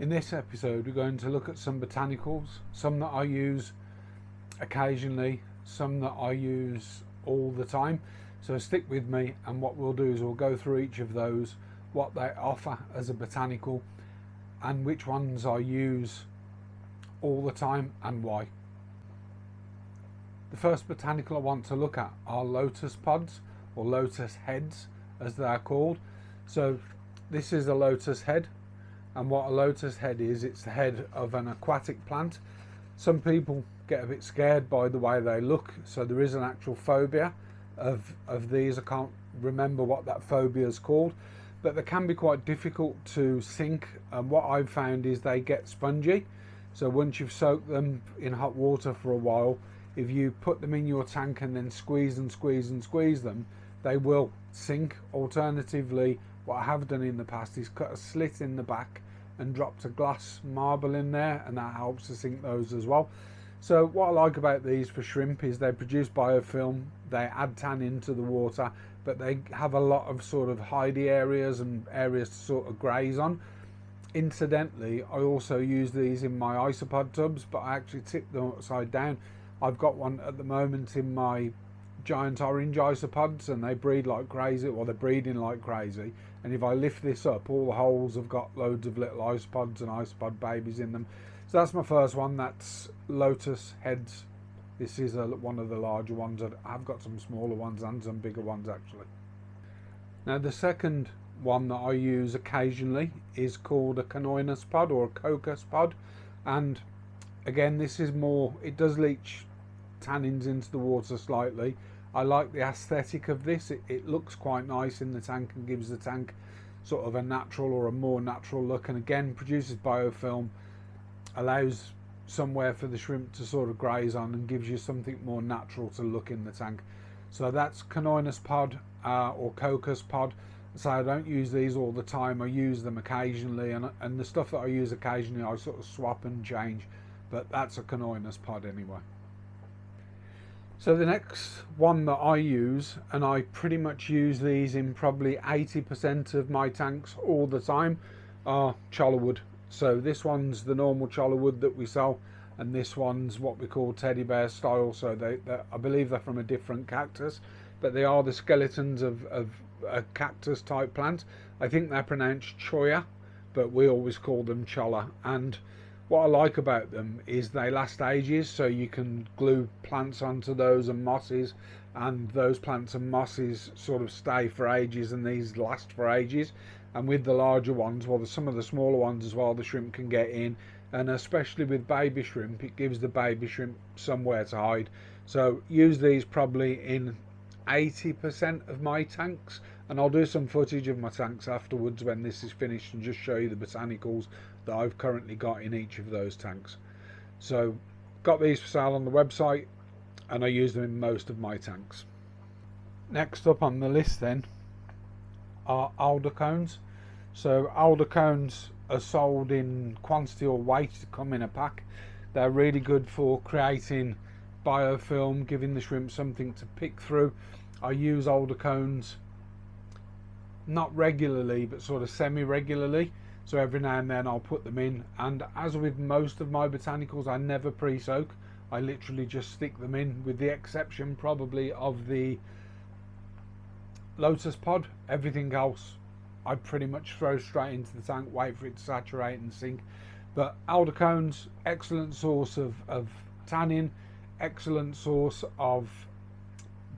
In this episode we're going to look at some botanicals, some that I use occasionally, some that I use all the time. So stick with me, and what we'll do is we'll go through each of those, what they offer as a botanical, and which ones I use all the time and why. The first botanical I want to look at are lotus pods, or lotus heads as they are called. So this is a lotus head, and what a lotus head is, it's the head of an aquatic plant. Some people get a bit scared by the way they look, so there is an actual phobia of these. I can't remember what that phobia is called, but they can be quite difficult to sink, and what I've found is they get spongy. So once you've soaked them in hot water for a while, if you put them in your tank and then squeeze and squeeze and squeeze them, they will sink. Alternatively, what I have done in the past is cut a slit in the back and dropped a glass marble in there, and that helps to sink those as well. So what I like about these for shrimp is they produce biofilm, they add tannin to the water, but they have a lot of sort of hidey areas and areas to sort of graze on. Incidentally, I also use these in my isopod tubs, but I actually tip them upside down. I've got one at the moment in my giant orange isopods, and they breed like crazy, or they're breeding like crazy, and if I lift this up, all the holes have got loads of little isopods and isopod babies in them. So that's my first one, that's lotus heads. This is one of the larger ones. I've got some smaller ones and some bigger ones actually. Now the second one that I use occasionally is called a canoinus pod, or a cocos pod, and again this is more, it does leach tannins into the water slightly. I like the aesthetic of this. It looks quite nice in the tank and gives the tank sort of a natural, or a more natural look, and again produces biofilm, allows somewhere for the shrimp to sort of graze on, and gives you something more natural to look in the tank. So that's canoinus pod, or cocos pod. So I don't use these all the time, I use them occasionally, and the stuff that I use occasionally I sort of swap and change, but that's a canoinus pod anyway. So the next one that I use, and I pretty much use these in probably 80% of my tanks all the time, are chollerwood. So this one's the normal chollerwood that we sell, and this one's what we call teddy bear style. So I believe they're from a different cactus, but they are the skeletons of a cactus type plant. I think they're pronounced cholla, but we always call them cholla. And what I like about them is they last ages, so you can glue plants onto those and mosses, and those plants and mosses sort of stay for ages, and these last for ages. And with the larger ones, well, some of the smaller ones as well, the shrimp can get in, and especially with baby shrimp, it gives the baby shrimp somewhere to hide. So use these probably in 80% of my tanks, and I'll do some footage of my tanks afterwards when this is finished, and just show you the botanicals that I've currently got in each of those tanks. So got these for sale on the website, and I use them in most of my tanks. Next up on the list then are alder cones. So alder cones are sold in quantity or weight to come in a pack. They're really good for creating biofilm, giving the shrimp something to pick through. I use alder cones not regularly, but sort of semi-regularly. So every now and then I'll put them in, and as with most of my botanicals, I never pre-soak. I literally just stick them in, with the exception probably of the lotus pod. Everything else I pretty much throw straight into the tank, wait for it to saturate and sink. But alder cones, excellent source of tannin, excellent source of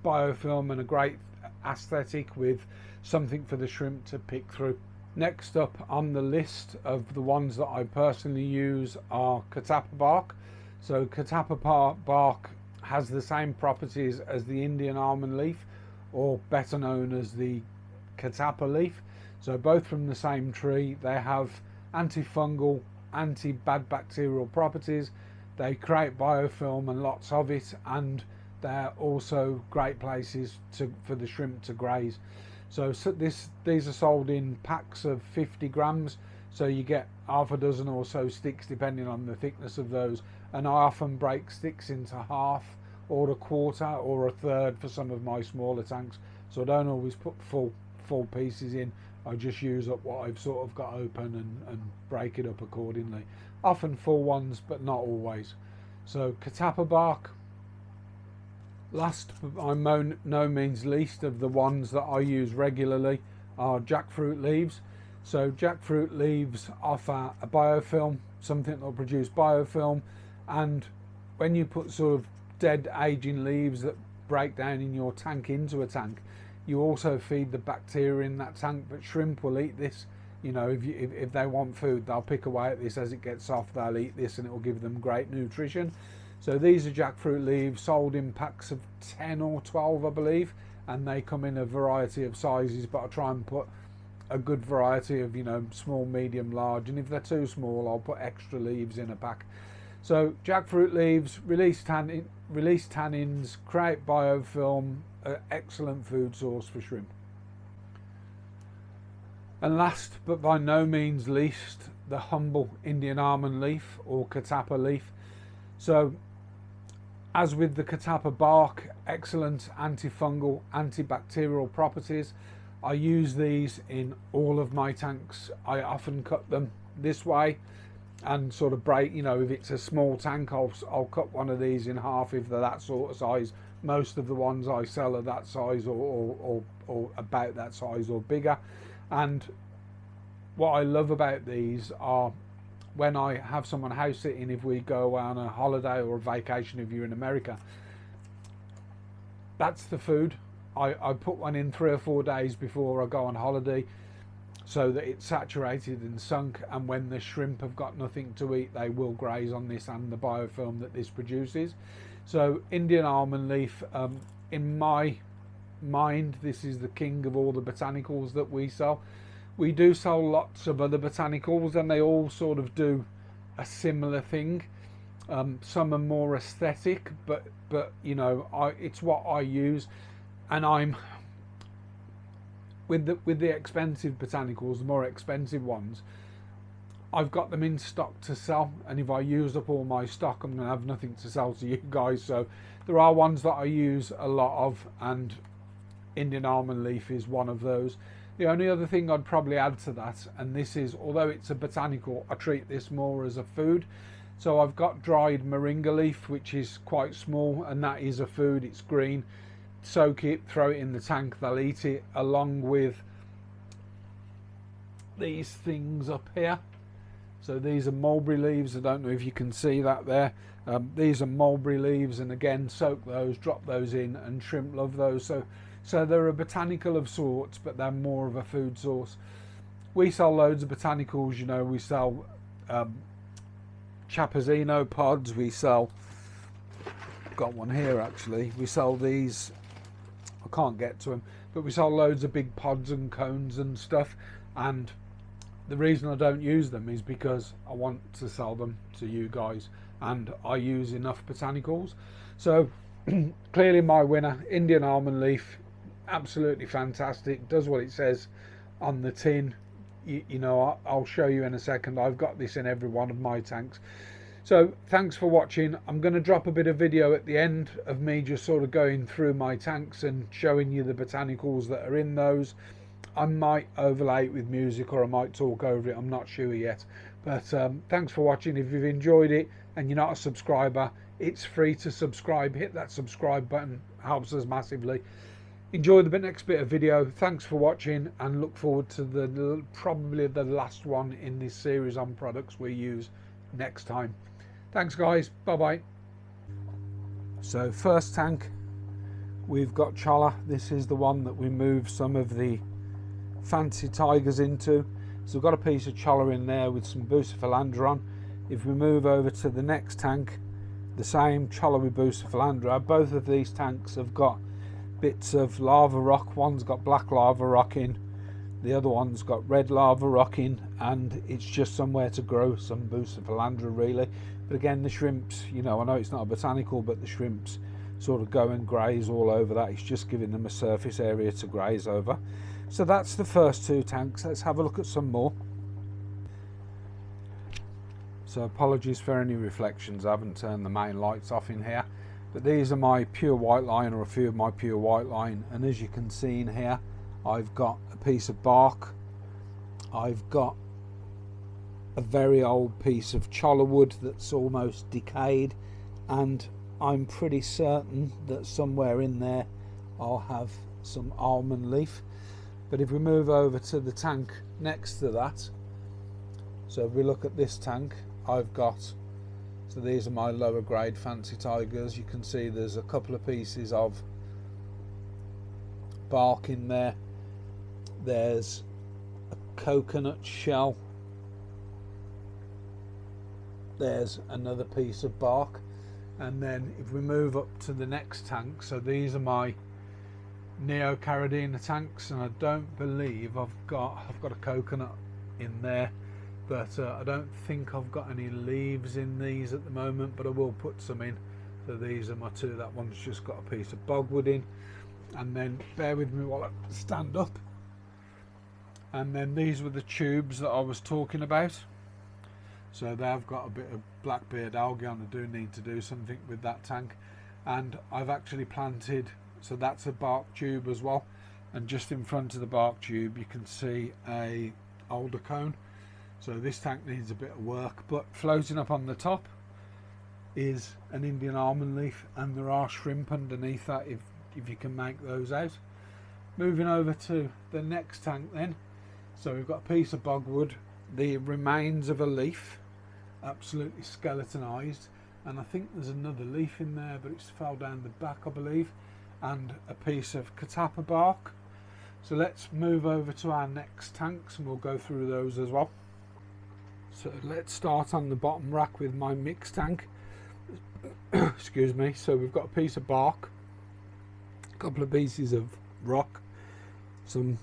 biofilm, and a great aesthetic with something for the shrimp to pick through. Next up on the list of the ones that I personally use are catappa bark. So catappa bark has the same properties as the Indian almond leaf, or better known as the catappa leaf. So both from the same tree. They have antifungal, anti-bad bacterial properties. They create biofilm and lots of it, and they're also great places for the shrimp to graze. So these are sold in packs of 50 grams, so you get half a dozen or so sticks depending on the thickness of those, and I often break sticks into half or a quarter or a third for some of my smaller tanks, so I don't always put full pieces in. I just use up what I've sort of got open and break it up accordingly. Often full ones, but not always. So catappa bark. Last but by no means least of the ones that I use regularly are jackfruit leaves. So jackfruit leaves offer a biofilm, something that will produce biofilm, and when you put sort of dead aging leaves that break down in your tank into a tank, you also feed the bacteria in that tank. But shrimp will eat this. You know, if they want food, they'll pick away at this as it gets soft. They'll eat this and it will give them great nutrition. So these are jackfruit leaves, sold in packs of 10 or 12, I believe, and they come in a variety of sizes, but I try and put a good variety of, you know, small, medium, large, and if they're too small, I'll put extra leaves in a pack. So jackfruit leaves release tannins, create biofilm, excellent food source for shrimp. And last but by no means least, the humble Indian almond leaf or catappa leaf. So as with the catappa bark, excellent antifungal, antibacterial properties. I use these in all of my tanks. I often cut them this way and sort of break, you know, if it's a small tank, I'll cut one of these in half if they're that sort of size. Most of the ones I sell are that size or about that size or bigger. And what I love about these are when I have someone house sitting, if we go on a holiday or a vacation, if you're in America, that's the food. I put one in 3 or 4 days before I go on holiday so that it's saturated and sunk, and when the shrimp have got nothing to eat, they will graze on this and the biofilm that this produces. So Indian almond leaf, in my mind, this is the king of all the botanicals that we sell. We do sell lots of other botanicals and they all sort of do a similar thing. Some are more aesthetic, but you know, it's what I use. And I'm with the expensive botanicals, the more expensive ones, I've got them in stock to sell, and if I use up all my stock, I'm going to have nothing to sell to you guys. So there are ones that I use a lot of, and Indian almond leaf is one of those. The only other thing I'd probably add to that, and this is, although it's a botanical, I treat this more as a food. So I've got dried moringa leaf, which is quite small, and that is a food. It's green. Soak it, throw it in the tank, they'll eat it, along with these things up here. So these are mulberry leaves. I don't know if you can see that there. These are mulberry leaves, and again, soak those, drop those in, and shrimp love those. So they're a botanical of sorts, but they're more of a food source. We sell loads of botanicals, you know. We sell Chapuzino pods, we sell, got one here actually, we sell these, I can't get to them, but we sell loads of big pods and cones and stuff, and the reason I don't use them is because I want to sell them to you guys, and I use enough botanicals. So clearly my winner, Indian almond leaf, absolutely fantastic, does what it says on the tin. You know, I'll show you in a second. I've got this in every one of my tanks. So thanks for watching. I'm going to drop a bit of video at the end of me just sort of going through my tanks and showing you the botanicals that are in those. I might overlay it with music, or I might talk over it, I'm not sure yet. But thanks for watching. If you've enjoyed it and you're not a subscriber, it's free to subscribe. Hit that subscribe button, helps us massively. Enjoy the next bit of video. Thanks for watching, and look forward to probably the last one in this series on products we use next time. Thanks guys, bye bye. So first tank, we've got cholla. This is the one that we move some of the fancy tigers into. So we've got a piece of cholla in there with some bucephalandra on. If we move over to the next tank, the same cholla with bucephalandra. Both of these tanks have got bits of lava rock. One's got black lava rock in, the other one's got red lava rock in, and it's just somewhere to grow some bucephalandra really. But again, the shrimps, you know, I know it's not a botanical, but the shrimps sort of go and graze all over that. It's just giving them a surface area to graze over. So that's the first two tanks. Let's have a look at some more. So apologies for any reflections, I haven't turned the main lights off in here. But these are my pure white line, or a few of my pure white line, and as you can see in here, I've got a piece of bark I've got a very old piece of cholla wood that's almost decayed, and I'm pretty certain that somewhere in there I'll have some almond leaf. But if we move over to the tank next to that, so if we look at this tank, I've got, so these are my lower grade fancy tigers. You can see there's a couple of pieces of bark in there. There's a coconut shell. There's another piece of bark. And then if we move up to the next tank, so these are my Neocaridina tanks, and I don't believe I've got a coconut in there, but I don't think I've got any leaves in these at the moment, but I will put some in. So these are my two. That one's just got a piece of bogwood in. And then bear with me while I stand up. And then these were the tubes that I was talking about. So they've got a bit of blackbeard algae on. I do need to do something with that tank. And I've actually planted, so that's a bark tube as well. And just in front of the bark tube you can see a alder cone. So this tank needs a bit of work, but floating up on the top is an Indian almond leaf, and there are shrimp underneath that if you can make those out. Moving over to the next tank then. So we've got a piece of bogwood, the remains of a leaf, absolutely skeletonized, and I think there's another leaf in there, but it's fell down the back I believe, and a piece of catappa bark. So let's move over to our next tanks and we'll go through those as well. So let's start on the bottom rack with my mixed tank. Excuse me. So we've got a piece of bark, a couple of pieces of rock, some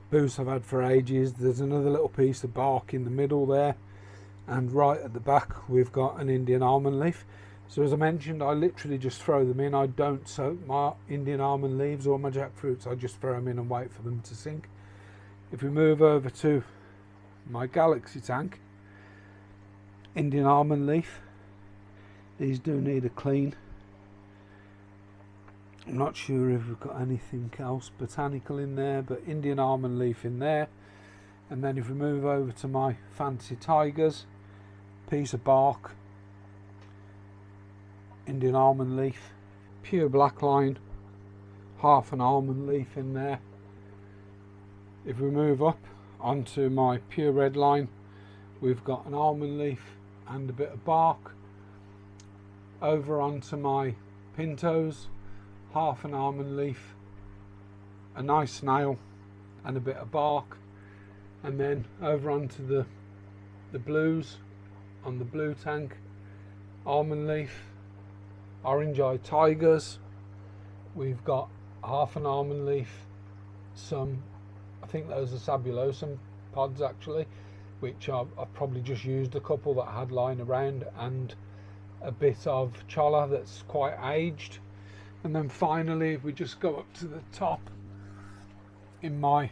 boost I've had for ages. There's another little piece of bark in the middle there, and right at the back we've got an Indian almond leaf. So as I mentioned, I literally just throw them in. I don't soak my Indian almond leaves or my jackfruits, I just throw them in and wait for them to sink. If we move over to my galaxy tank, Indian almond leaf, these do need a clean. I'm not sure if we've got anything else botanical in there, but Indian almond leaf in there. And then if we move over to my fancy tigers, piece of bark, Indian almond leaf, pure black line, half an almond leaf in there. If we move up onto my pure red line, we've got an almond leaf and a bit of bark. Over onto my pintos, half an almond leaf, a nice snail and a bit of bark. And then over onto the blues, on the blue tank, almond leaf, orange-eyed tigers, we've got half an almond leaf, some, I think those are sabulosum pods actually, which I've probably just used a couple that I had lying around, and a bit of cholla that's quite aged. And then finally, if we just go up to the top, in my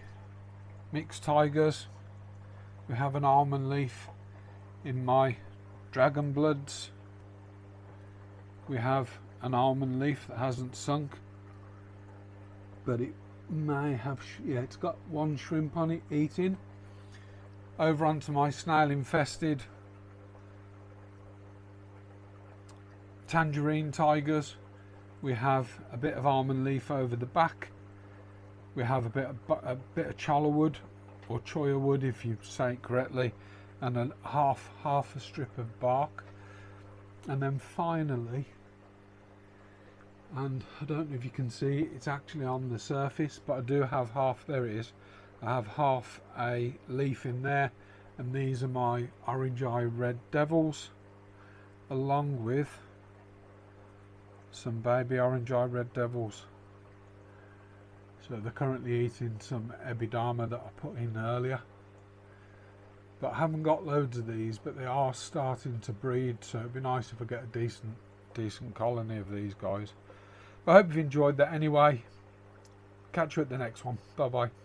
mixed tigers, we have an almond leaf. In my dragon bloods, we have an almond leaf that hasn't sunk, but it may have, yeah, it's got one shrimp on it eating. Over onto my snail infested tangerine tigers, we have a bit of almond leaf over the back. We have a bit of cholla wood, or choya wood if you say it correctly, and a half a strip of bark. And then finally, and I don't know if you can see, it's actually on the surface, but I do have half, there it is, I have half a leaf in there, and these are my orange-eye red devils, along with some baby orange-eye red devils. So they're currently eating some epidama that I put in earlier. But I haven't got loads of these, but they are starting to breed, so it'd be nice if I get a decent colony of these guys. But I hope you've enjoyed that anyway. Catch you at the next one. Bye bye.